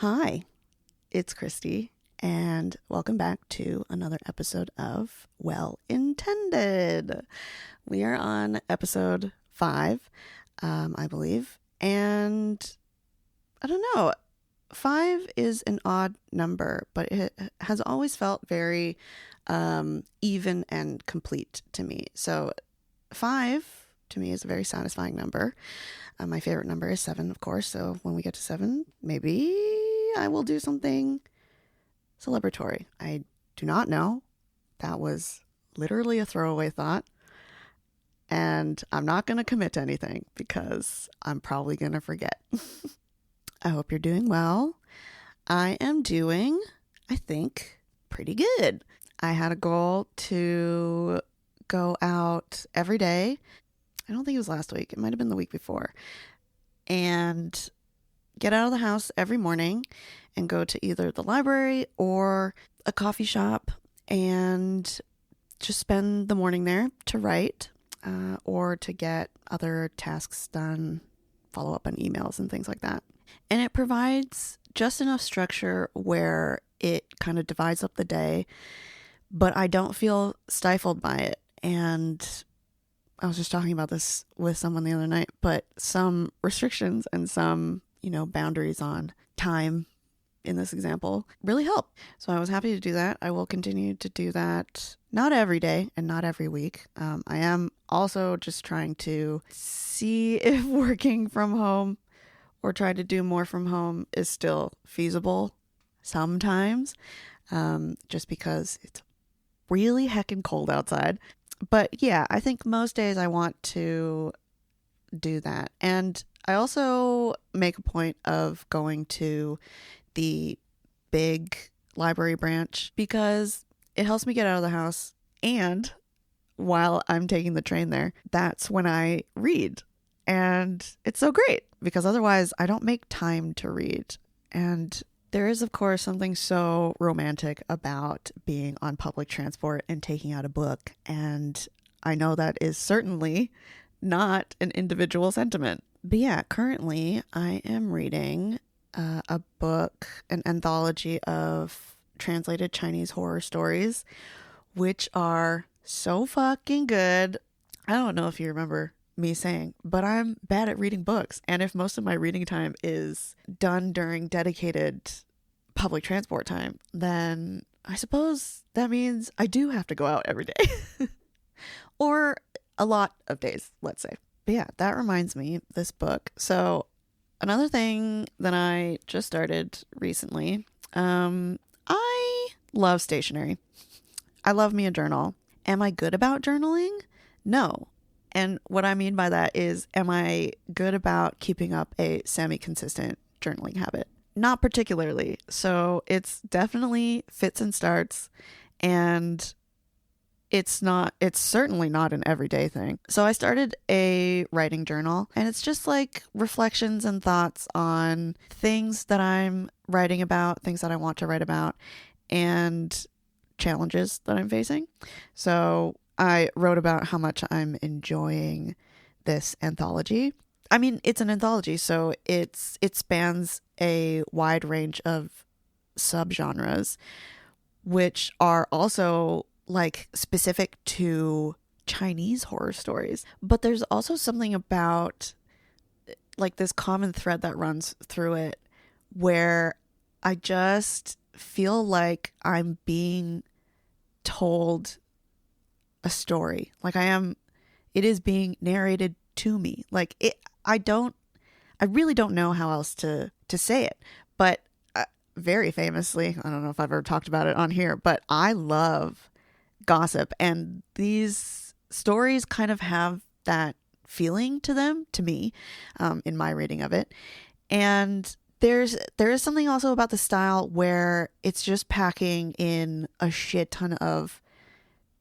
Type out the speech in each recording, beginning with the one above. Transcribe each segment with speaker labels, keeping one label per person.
Speaker 1: Hi, it's Christy, and welcome back to another episode of Well Intended. We are on episode 5, I believe, and I don't know. 5 is an odd number, but it has always felt very even and complete to me. So 5 to me is a very satisfying number. My favorite number is 7, of course. So when we get to 7, maybe I will do something celebratory. I do not know. That was literally a throwaway thought. And I'm not going to commit to anything because I'm probably going to forget. I hope you're doing well. I am doing, I think, pretty good. I had a goal to go out every day. I don't think it was last week. It might have been the week before. And get out of the house every morning and go to either the library or a coffee shop and just spend the morning there to write or to get other tasks done, follow up on emails and things like that. And it provides just enough structure where it kind of divides up the day, but I don't feel stifled by it. And I was just talking about this with someone the other night, but some restrictions and some, boundaries on time in this example really help. So I was happy to do that. I will continue to do that, not every day and not every week. I am also just trying to see if working from home or trying to do more from home is still feasible sometimes, just because it's really heckin' cold outside. But yeah, I think most days I want to do that. And I also make a point of going to the big library branch because it helps me get out of the house. And while I'm taking the train there, that's when I read. And it's so great because otherwise I don't make time to read. And there is, of course, something so romantic about being on public transport and taking out a book. And I know that is certainly not an individual sentiment. But yeah, currently I am reading a book, an anthology of translated Chinese horror stories, which are so fucking good. I don't know if you remember me saying, but I'm bad at reading books. And if most of my reading time is done during dedicated public transport time, then I suppose that means I do have to go out every day. Or a lot of days, let's say. But yeah, that reminds me, this book. So another thing that I just started recently, I love stationery. I love me a journal. Am I good about journaling? No. And what I mean by that is, am I good about keeping up a semi-consistent journaling habit? Not particularly. So it's definitely fits and starts, and it's certainly not an everyday thing. So I started a writing journal, and it's just like reflections and thoughts on things that I'm writing about, things that I want to write about, and challenges that I'm facing. So I wrote about how much I'm enjoying this anthology. I mean, it's an anthology, so it spans a wide range of subgenres, which are also like specific to Chinese horror stories. But there's also something about like this common thread that runs through it where I just feel like I'm being told a story. Like it is being narrated to me. Like I really don't know how else to say it. But very famously, I don't know if I've ever talked about it on here, but I love gossip, and these stories kind of have that feeling to them, to me, in my reading of it. And there is something also about the style where it's just packing in a shit ton of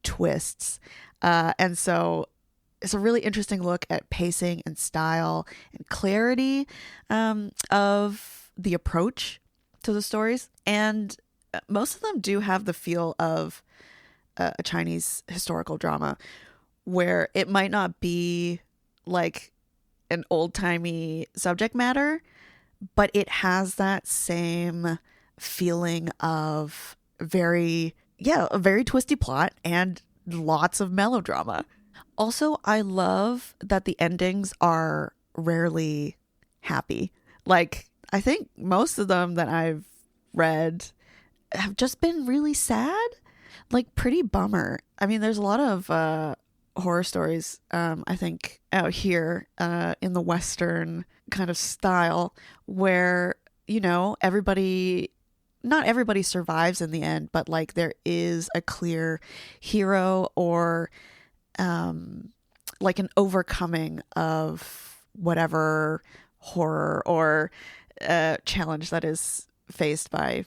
Speaker 1: twists, and so it's a really interesting look at pacing and style and clarity of the approach to the stories. And most of them do have the feel of a Chinese historical drama, where it might not be like an old-timey subject matter, but it has that same feeling of a very twisty plot and lots of melodrama. Also, I love that the endings are rarely happy. Like, I think most of them that I've read have just been really sad, like pretty bummer. I mean, there's a lot of horror stories, I think, out here in the Western kind of style where, not everybody survives in the end, but like there is a clear hero or like an overcoming of whatever horror or challenge that is faced by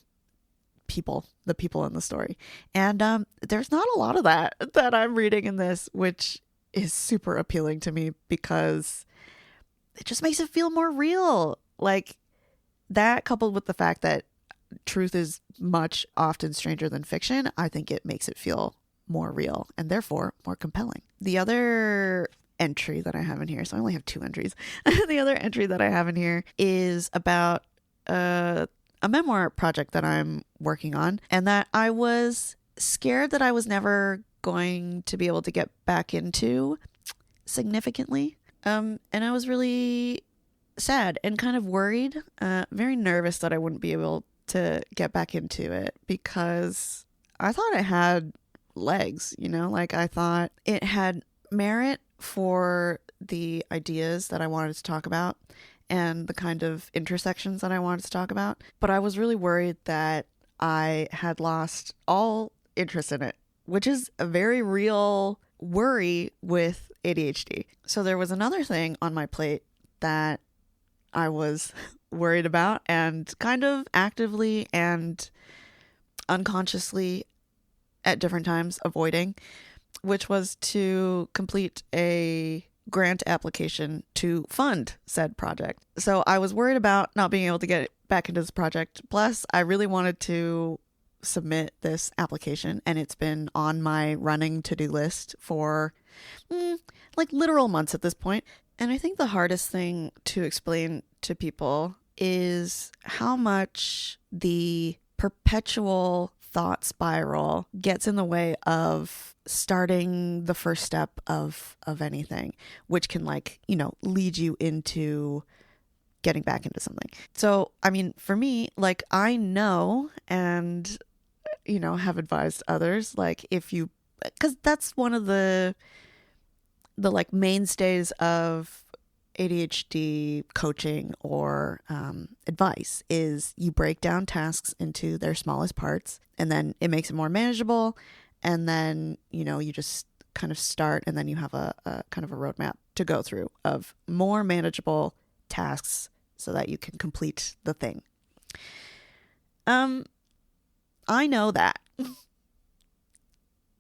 Speaker 1: the people in the story. And there's not a lot of that I'm reading in this, which is super appealing to me because it just makes it feel more real. Like that, coupled with the fact that truth is much often stranger than fiction, I think it makes it feel more real and therefore more compelling. The other entry that I have in here, so I only have 2 entries. The other entry that I have in here is about a memoir project that I'm working on, and that I was scared that I was never going to be able to get back into significantly. And I was really sad and kind of worried, very nervous that I wouldn't be able to get back into it because I thought it had legs, like I thought it had merit for the ideas that I wanted to talk about and the kind of intersections that I wanted to talk about. But I was really worried that I had lost all interest in it, which is a very real worry with ADHD. So there was another thing on my plate that I was worried about and kind of actively and unconsciously at different times avoiding, which was to complete a grant application to fund said project. So I was worried about not being able to get back into this project. Plus, I really wanted to submit this application, and it's been on my running to-do list for like literal months at this point. And I think the hardest thing to explain to people is how much the perpetual thought spiral gets in the way of starting the first step of anything, which can lead you into getting back into something. So, I mean, for me, like I know and, have advised others, like because that's one of the like mainstays of ADHD coaching or advice is you break down tasks into their smallest parts, and then it makes it more manageable. And then, you just kind of start, and then you have a kind of a roadmap to go through of more manageable tasks so that you can complete the thing. I know that.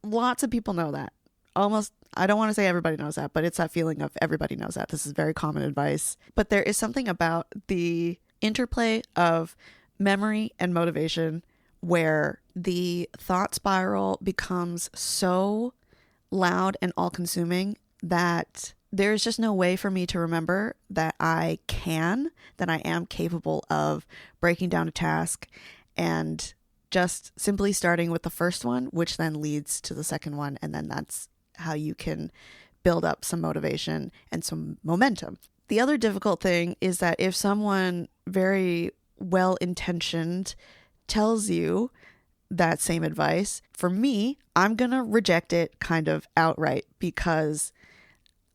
Speaker 1: Lots of people know that. Almost, I don't want to say everybody knows that, but it's that feeling of everybody knows that. This is very common advice. But there is something about the interplay of memory and motivation where the thought spiral becomes so loud and all-consuming that there's just no way for me to remember that I am capable of breaking down a task and just simply starting with the first one, which then leads to the second one. And then that's how you can build up some motivation and some momentum. The other difficult thing is that if someone very well-intentioned tells you that same advice, for me, I'm going to reject it kind of outright because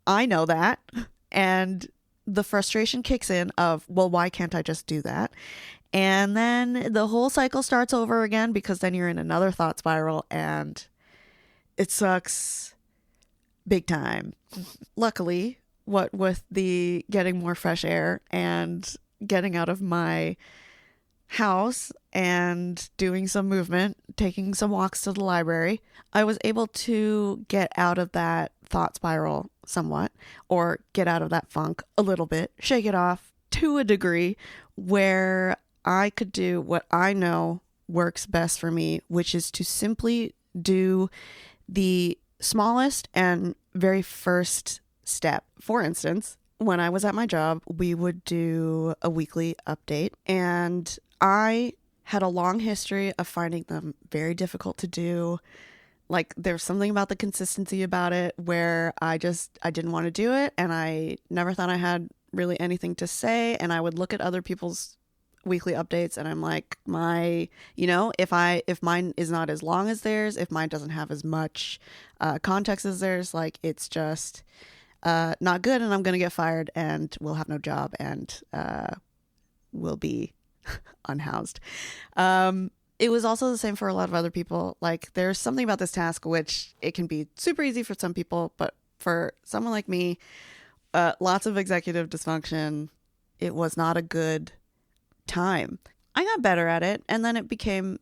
Speaker 1: I know that. And the frustration kicks in of, well, why can't I just do that? And then the whole cycle starts over again because then you're in another thought spiral and it sucks big time. Luckily, what with the getting more fresh air and getting out of my house and doing some movement, taking some walks to the library, I was able to get out of that thought spiral somewhat, or get out of that funk a little bit, shake it off to a degree where I could do what I know works best for me, which is to simply do the smallest and very first step. For instance, when I was at my job, we would do a weekly update, and I had a long history of finding them very difficult to do. Like, there's something about the consistency about it where I didn't want to do it, and I never thought I had really anything to say. And I would look at other people's weekly updates, and I'm like, if mine is not as long as theirs, if mine doesn't have as much context as theirs, like, it's just not good, and I'm gonna get fired, and we'll have no job, and we'll be unhoused. It was also the same for a lot of other people. Like, there's something about this task which it can be super easy for some people, but for someone like me, lots of executive dysfunction, it was not a good time. I got better at it, and then it became,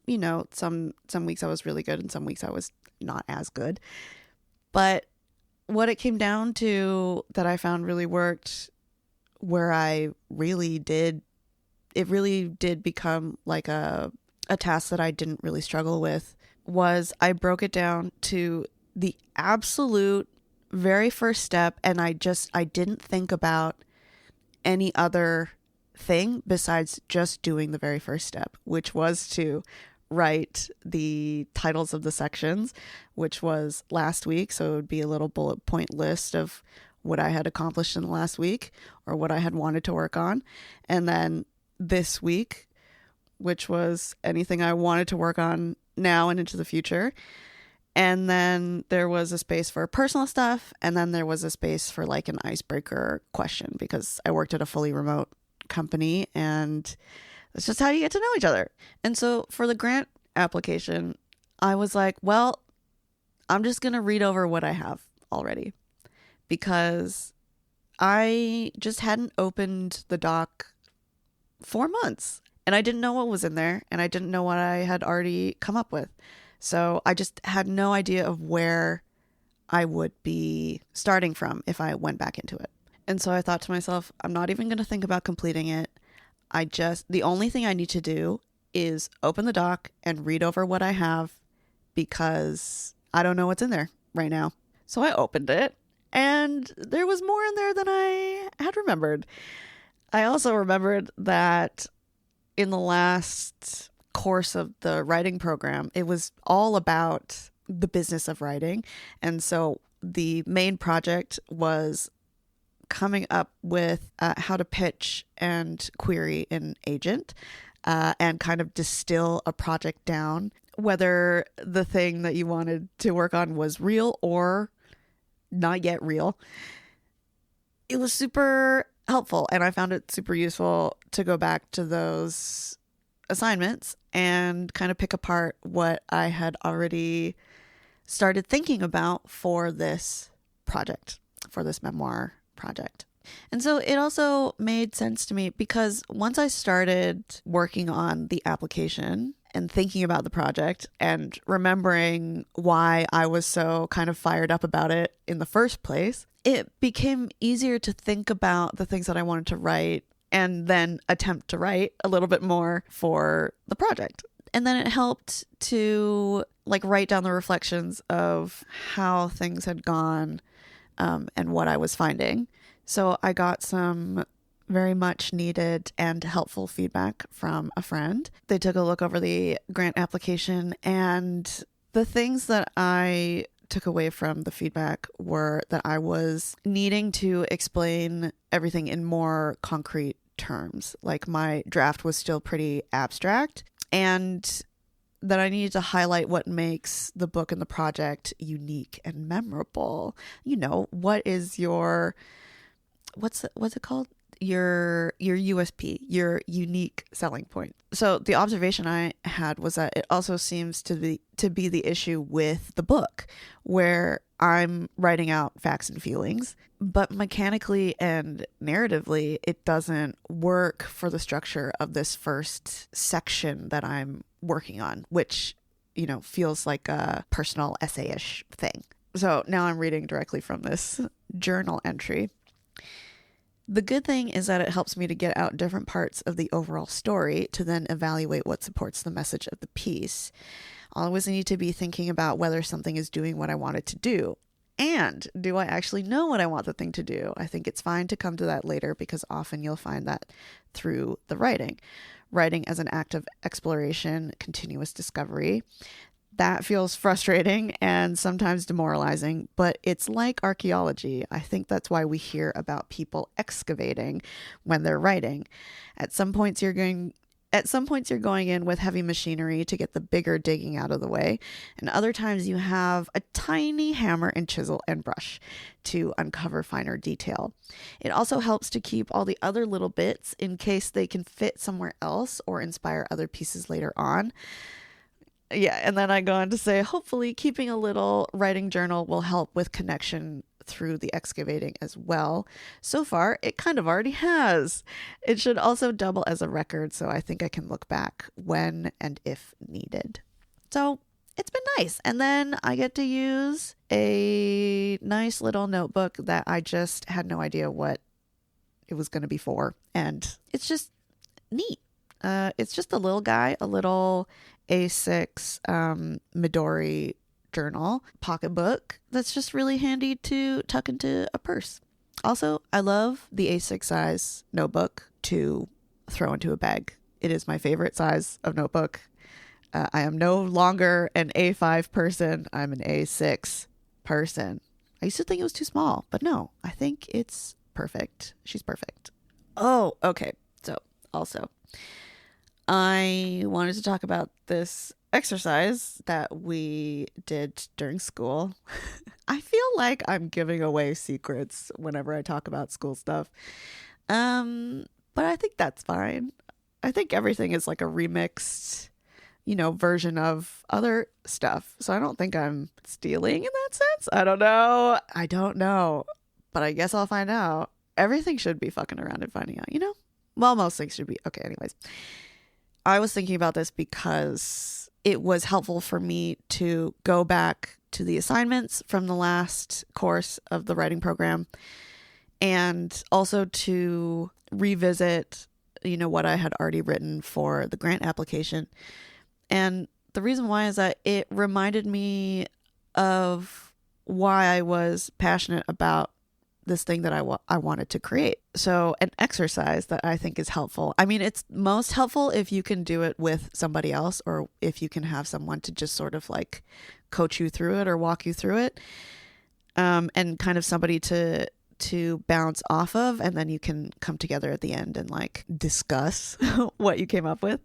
Speaker 1: some weeks I was really good and some weeks I was not as good. But what it came down to that I found really worked, where it really did become like a task that I didn't really struggle with, was I broke it down to the absolute very first step, and I didn't think about any other thing besides just doing the very first step, which was to write the titles of the sections, which was last week. So it would be a little bullet point list of what I had accomplished in the last week or what I had wanted to work on. And then this week, which was anything I wanted to work on now and into the future. And then there was a space for personal stuff. And then there was a space for like an icebreaker question, because I worked at a fully remote company, and that's just how you get to know each other. And so for the grant application, I was like, well, I'm just going to read over what I have already, because I just hadn't opened the doc for months, and I didn't know what was in there, and I didn't know what I had already come up with. So I just had no idea of where I would be starting from if I went back into it. And so I thought to myself, I'm not even going to think about completing it. The only thing I need to do is open the doc and read over what I have, because I don't know what's in there right now. So I opened it, and there was more in there than I had remembered. I also remembered that in the last course of the writing program, it was all about the business of writing. And so the main project was coming up with how to pitch and query an agent, and kind of distill a project down, whether the thing that you wanted to work on was real or not yet real. It was super helpful, and I found it super useful to go back to those assignments and kind of pick apart what I had already started thinking about for this project, for this memoir project. And so it also made sense to me, because once I started working on the application and thinking about the project and remembering why I was so kind of fired up about it in the first place, it became easier to think about the things that I wanted to write and then attempt to write a little bit more for the project. And then it helped to like write down the reflections of how things had gone, and what I was finding. So I got some very much needed and helpful feedback from a friend. They took a look over the grant application, and the things that I took away from the feedback were that I was needing to explain everything in more concrete terms. Like, my draft was still pretty abstract, and that I needed to highlight what makes the book and the project unique and memorable. What is your, what's it called? Your USP, your unique selling point. So the observation I had was that it also seems to be the issue with the book, where I'm writing out facts and feelings, but mechanically and narratively, it doesn't work for the structure of this first section that I'm working on, which, feels like a personal essay-ish thing. So now I'm reading directly from this journal entry. The good thing is that it helps me to get out different parts of the overall story to then evaluate what supports the message of the piece. I always need to be thinking about whether something is doing what I want it to do. And do I actually know what I want the thing to do? I think it's fine to come to that later, because often you'll find that through the writing. Writing as an act of exploration, continuous discovery. That feels frustrating and sometimes demoralizing, but it's like archaeology. I think that's why we hear about people excavating when they're writing. At some points you're going in with heavy machinery to get the bigger digging out of the way, and other times you have a tiny hammer and chisel and brush to uncover finer detail. It also helps to keep all the other little bits in case they can fit somewhere else or inspire other pieces later on. Yeah, and then I go on to say, hopefully keeping a little writing journal will help with connection through the excavating as well. So far, it kind of already has. It should also double as a record, so I think I can look back when and if needed. So it's been nice. And then I get to use a nice little notebook that I just had no idea what it was going to be for. And it's just neat. It's just a little guy, a little A6 Midori journal pocketbook that's just really handy to tuck into a purse. Also, I love the A6 size notebook to throw into a bag. It is my favorite size of notebook. I am no longer an A5 person. I'm an A6 person. I used to think it was too small, but no, I think it's perfect. She's perfect. Oh, okay. So also, I wanted to talk about this exercise that we did during school. I feel like I'm giving away secrets whenever I talk about school stuff. But I think that's fine. I think everything is like a remixed, version of other stuff. So I don't think I'm stealing in that sense. I don't know. But I guess I'll find out. Everything should be fucking around and finding out, Well, most things should be. Okay, anyways. I was thinking about this because it was helpful for me to go back to the assignments from the last course of the writing program, and also to revisit, what I had already written for the grant application. And the reason why is that it reminded me of why I was passionate about this thing that I wanted to create. So an exercise that I think is helpful. I mean, it's most helpful if you can do it with somebody else, or if you can have someone to just sort of like coach you through it or walk you through it. And kind of somebody to bounce off of, and then you can come together at the end and like discuss what you came up with.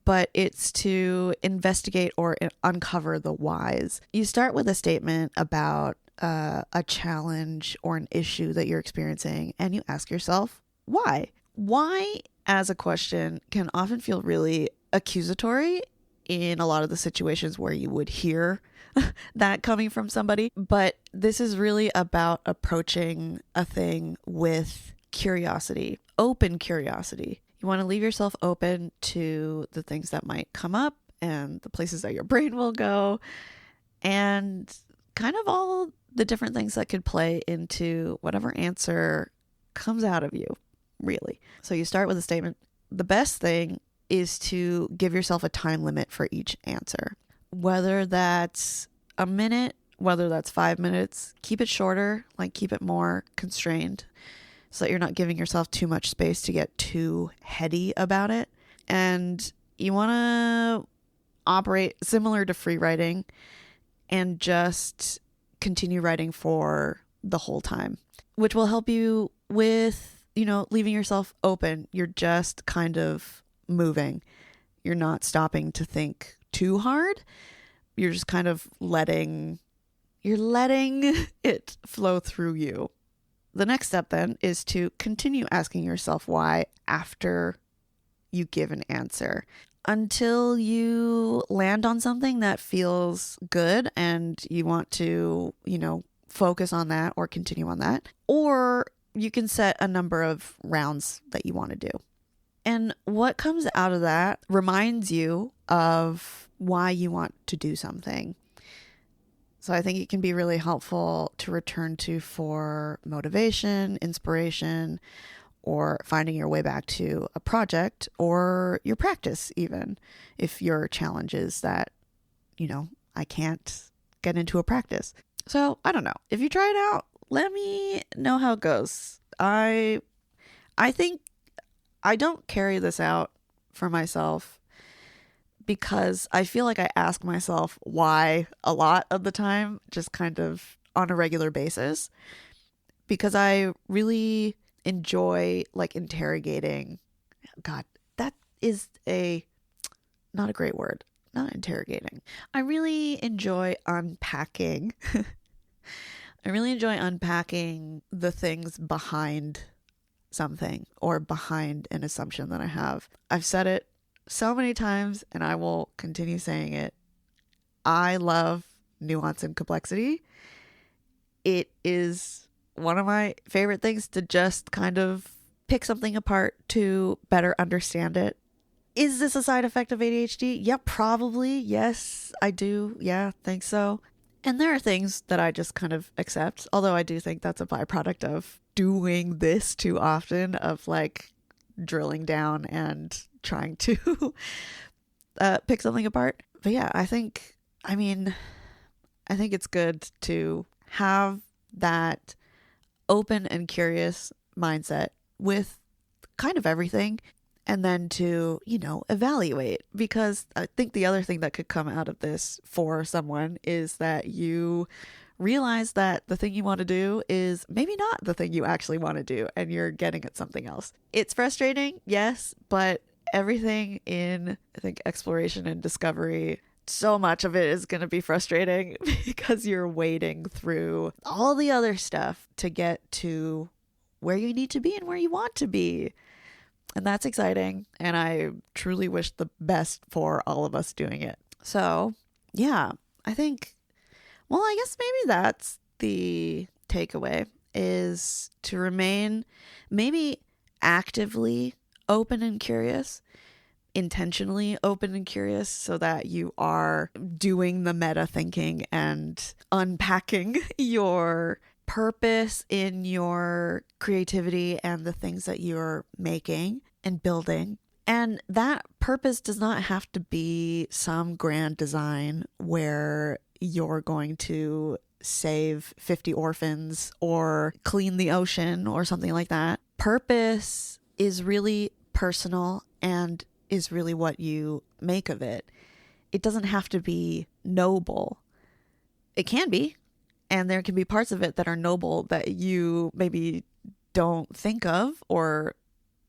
Speaker 1: But it's to investigate or uncover the whys. You start with a statement about a challenge or an issue that you're experiencing, and you ask yourself, why? Why, as a question, can often feel really accusatory in a lot of the situations where you would hear that coming from somebody. But this is really about approaching a thing with curiosity, open curiosity. You want to leave yourself open to the things that might come up and the places that your brain will go, and kind of all the different things that could play into whatever answer comes out of you, really. So you start with a statement. The best thing is to give yourself a time limit for each answer. Whether that's a minute, whether that's 5 minutes, keep it shorter, like keep it more constrained so that you're not giving yourself too much space to get too heady about it. And you want to operate similar to free writing and just continue writing for the whole time, which will help you with, leaving yourself open. You're just kind of moving. You're not stopping to think too hard. You're just kind of letting it flow through you. The next step then is to continue asking yourself why after you give an answer, until you land on something that feels good and you want to, focus on that or continue on that. Or you can set a number of rounds that you want to do. And what comes out of that reminds you of why you want to do something. So I think it can be really helpful to return to for motivation, inspiration, or finding your way back to a project or your practice, even if your challenge is that, I can't get into a practice. So I don't know. If you try it out, let me know how it goes. I think I don't carry this out for myself because I feel like I ask myself why a lot of the time, just kind of on a regular basis, because I really enjoy like interrogating. God, that is not a great word. Not interrogating. I really enjoy unpacking. I really enjoy unpacking the things behind something or behind an assumption that I have. I've said it so many times and I will continue saying it. I love nuance and complexity. It is one of my favorite things to just kind of pick something apart to better understand it. Is this a side effect of ADHD? Yeah, probably. Yes, I do. Yeah, think so. And there are things that I just kind of accept, although I do think that's a byproduct of doing this too often, of like drilling down and trying to pick something apart. But yeah, I think it's good to have that open and curious mindset with kind of everything, and then to, evaluate. Because I think the other thing that could come out of this for someone is that you realize that the thing you want to do is maybe not the thing you actually want to do, and you're getting at something else. It's frustrating, yes, but everything in, I think, exploration and discovery, so much of it is going to be frustrating because you're wading through all the other stuff to get to where you need to be and where you want to be. And that's exciting. And I truly wish the best for all of us doing it. So, yeah, I think, well, I guess maybe that's the takeaway, is to remain maybe actively open and curious, intentionally open and curious, so that you are doing the meta thinking and unpacking your purpose in your creativity and the things that you're making and building. And that purpose does not have to be some grand design where you're going to save 50 orphans or clean the ocean or something like that. Purpose is really personal and is really what you make of it. It doesn't have to be noble. It can be. And there can be parts of it that are noble that you maybe don't think of or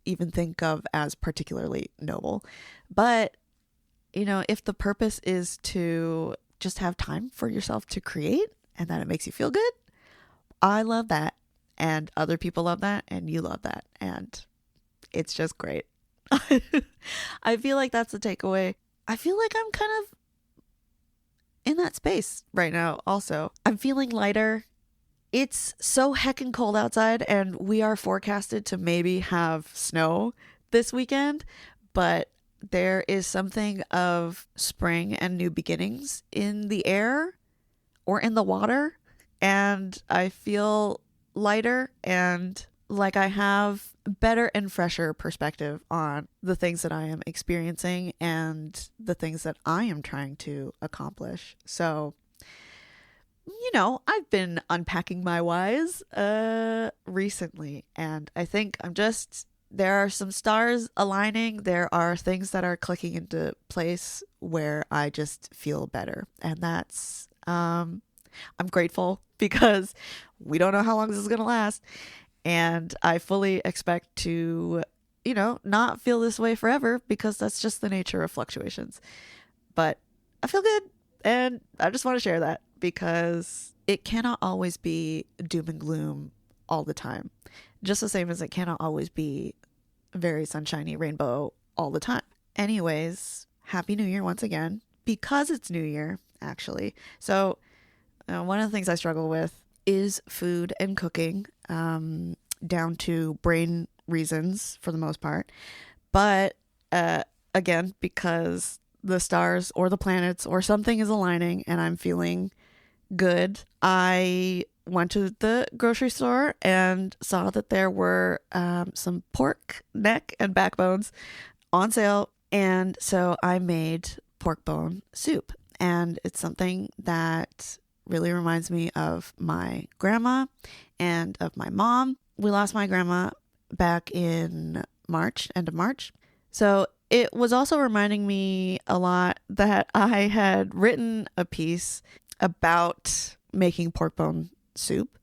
Speaker 1: even think of as particularly noble. But, if the purpose is to just have time for yourself to create and that it makes you feel good, I love that. And other people love that. And you love that. And it's just great. I feel like that's the takeaway. I feel like I'm kind of in that space right now also. I'm feeling lighter. It's so heckin' cold outside, and we are forecasted to maybe have snow this weekend, but there is something of spring and new beginnings in the air or in the water, and I feel lighter and like I have better and fresher perspective on the things that I am experiencing and the things that I am trying to accomplish. So, I've been unpacking my whys recently, and I think there are some stars aligning. There are things that are clicking into place where I just feel better. And that's, I'm grateful because we don't know how long this is going to last. And I fully expect to, not feel this way forever, because that's just the nature of fluctuations. But I feel good, and I just want to share that because it cannot always be doom and gloom all the time. Just the same as it cannot always be very sunshiny rainbow all the time. Anyways, Happy New Year once again, because it's New Year, actually. So one of the things I struggle with is food and cooking, down to brain reasons for the most part. But again, because the stars or the planets or something is aligning and I'm feeling good, I went to the grocery store and saw that there were some pork neck and backbones on sale. And so I made pork bone soup. And it's something that really reminds me of my grandma and of my mom. We lost my grandma back in March, end of March. So it was also reminding me a lot that I had written a piece about making pork bone soup,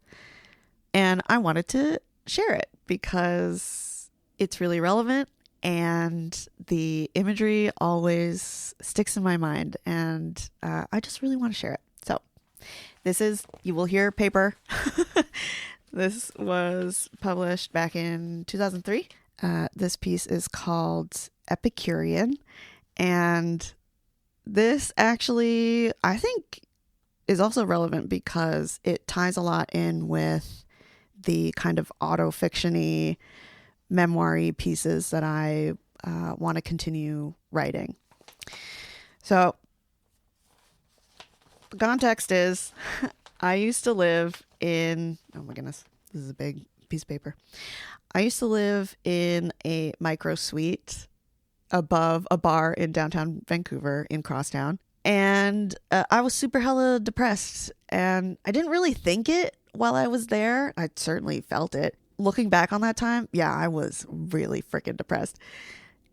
Speaker 1: and I wanted to share it because it's really relevant and the imagery always sticks in my mind, and I just really want to share it. So you will hear paper. This was published back in 2003. This piece is called Epicurean, and this actually, I think, is also relevant because it ties a lot in with the kind of auto-fiction-y, memoir-y pieces that I want to continue writing. So the context is I used to live in, oh my goodness, this is a big piece of paper. I used to live in a micro suite above a bar in downtown Vancouver in Crosstown. And I was super hella depressed, and I didn't really think it while I was there. I certainly felt it. Looking back on that time, yeah, I was really freaking depressed.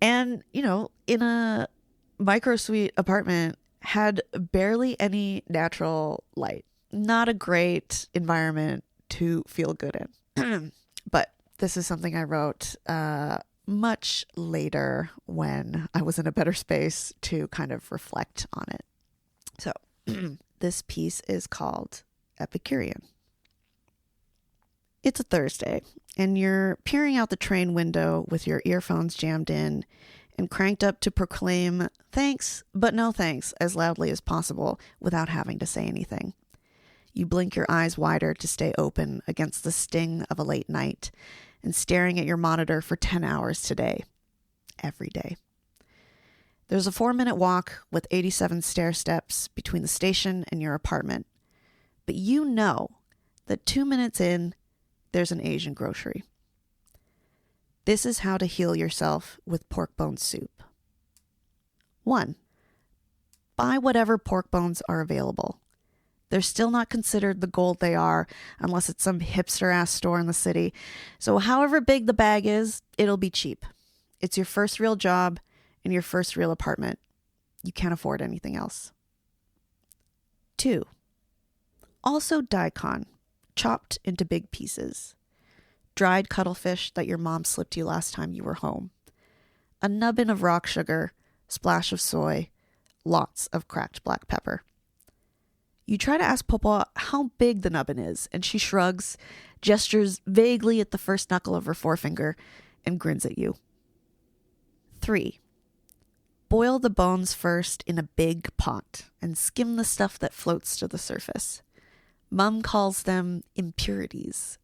Speaker 1: And, in a micro suite apartment, had barely any natural light. Not a great environment to feel good in. But this is something I wrote much later when I was in a better space to kind of reflect on it. So this piece is called Epicurean. It's a Thursday, and you're peering out the train window with your earphones jammed in and cranked up to proclaim thanks, but no thanks as loudly as possible without having to say anything. You blink your eyes wider to stay open against the sting of a late night and staring at your monitor for 10 hours today, every day. There's a 4-minute walk with 87 stair steps between the station and your apartment, but you know that 2 minutes in, there's an Asian grocery. This is how to heal yourself with pork bone soup. 1. Buy whatever pork bones are available. They're still not considered the gold they are unless it's some hipster-ass store in the city. So however big the bag is, it'll be cheap. It's your first real job and your first real apartment. You can't afford anything else. 2. Also daikon, chopped into big pieces. Dried cuttlefish that your mom slipped you last time you were home. A nubbin of rock sugar, splash of soy, lots of cracked black pepper. You try to ask Popo how big the nubbin is, and she shrugs, gestures vaguely at the first knuckle of her forefinger, and grins at you. 3. Boil the bones first in a big pot and skim the stuff that floats to the surface. Mum calls them impurities.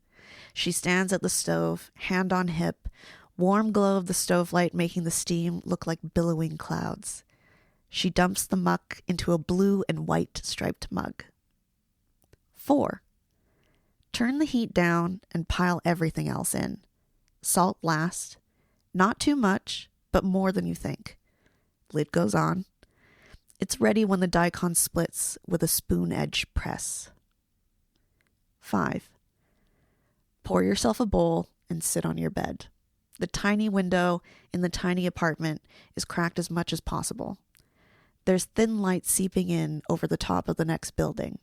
Speaker 1: She stands at the stove, hand on hip, warm glow of the stove light making the steam look like billowing clouds. She dumps the muck into a blue and white striped mug. 4. Turn the heat down and pile everything else in. Salt last. Not too much, but more than you think. Lid goes on. It's ready when the daikon splits with a spoon edge press. 5. Pour yourself a bowl and sit on your bed. The tiny window in the tiny apartment is cracked as much as possible. There's thin light seeping in over the top of the next building.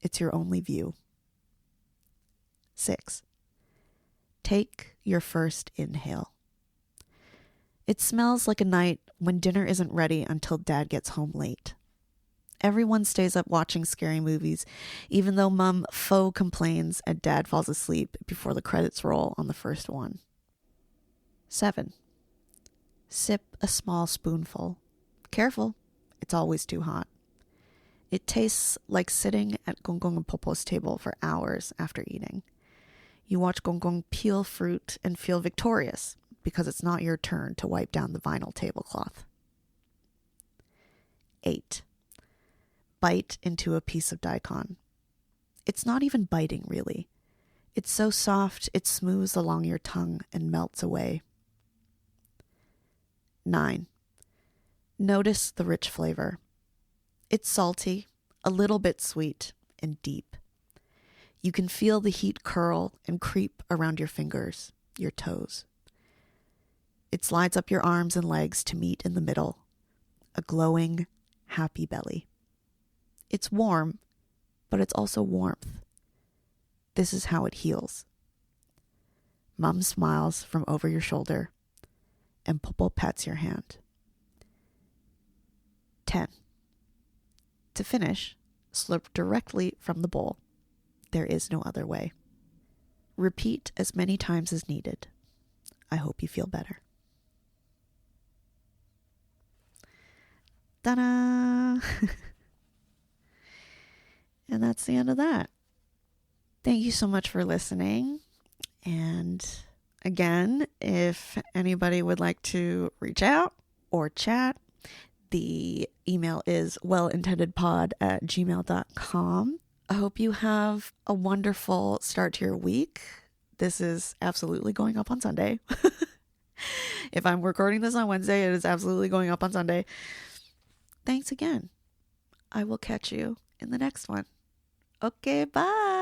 Speaker 1: It's your only view. 6. Take your first inhale. It smells like a night when dinner isn't ready until Dad gets home late. Everyone stays up watching scary movies, even though Mum faux complains and Dad falls asleep before the credits roll on the first one. 7. Sip a small spoonful. Careful. It's always too hot. It tastes like sitting at Gonggong and Popo's table for hours after eating. You watch Gonggong peel fruit and feel victorious because it's not your turn to wipe down the vinyl tablecloth. 8. Bite into a piece of daikon. It's not even biting, really. It's so soft it smooths along your tongue and melts away. 9. Notice the rich flavor. It's salty, a little bit sweet, and deep. You can feel the heat curl and creep around your fingers, your toes. It slides up your arms and legs to meet in the middle, a glowing, happy belly. It's warm, but it's also warmth. This is how it heals. Mom smiles from over your shoulder, and Popo pats your hand. 10. To finish, slurp directly from the bowl. There is no other way. Repeat as many times as needed. I hope you feel better. Ta-da! And that's the end of that. Thank you so much for listening. And again, if anybody would like to reach out or chat, the email is wellintendedpod@gmail.com. I hope you have a wonderful start to your week. This is absolutely going up on Sunday. If I'm recording this on Wednesday, it is absolutely going up on Sunday. Thanks again. I will catch you in the next one. Okay, bye.